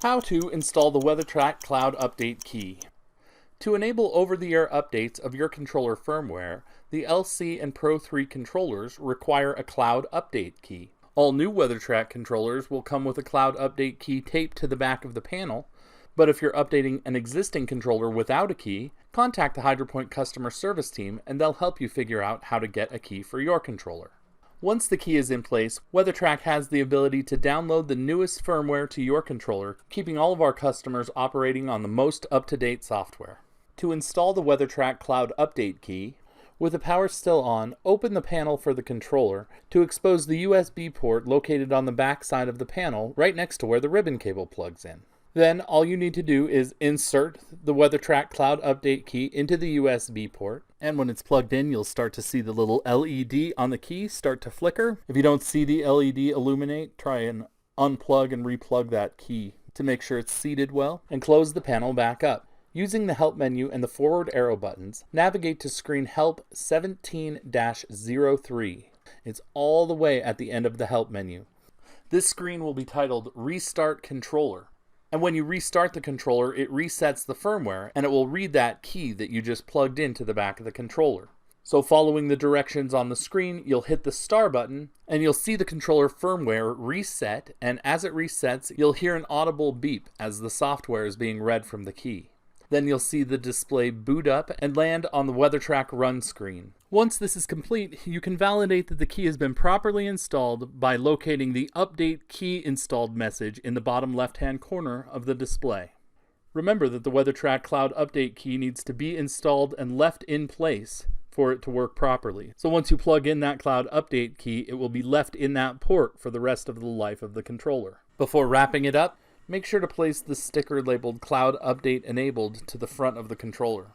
How to install the WeatherTrack Cloud Update key. To enable over-the-air updates of your controller firmware, the LC and Pro 3 controllers require a Cloud Update key. All new WeatherTrack controllers will come with a Cloud Update key taped to the back of the panel, but if you're updating an existing controller without a key, contact the HydroPoint customer service team and they'll help you figure out how to get a key for your controller. Once the key is in place, WeatherTrack has the ability to download the newest firmware to your controller, keeping all of our customers operating on the most up-to-date software. To install the WeatherTrack Cloud Update key, with the power still on, open the panel for the controller to expose the USB port located on the back side of the panel right next to where the ribbon cable plugs in. Then all you need to do is insert the WeatherTrack Cloud Update key into the USB port, and when it's plugged in, you'll start to see the little LED on the key start to flicker. If you don't see the LED illuminate, try and unplug and replug that key to make sure it's seated well, and close the panel back up. Using the Help menu and the forward arrow buttons, navigate to screen Help 17-03. It's all the way at the end of the Help menu. This screen will be titled Restart Controller. And when you restart the controller, it resets the firmware and it will read that key that you just plugged into the back of the controller. So following the directions on the screen, you'll hit the star button and you'll see the controller firmware reset, and as it resets, you'll hear an audible beep as the software is being read from the key. Then you'll see the display boot up and land on the WeatherTrack Run screen. Once this is complete, you can validate that the key has been properly installed by locating the Update Key Installed message in the bottom left-hand corner of the display. Remember that the WeatherTrack Cloud Update key needs to be installed and left in place for it to work properly. So once you plug in that Cloud Update key, it will be left in that port for the rest of the life of the controller. Before wrapping it up, make sure to place the sticker labeled Cloud Update Enabled to the front of the controller.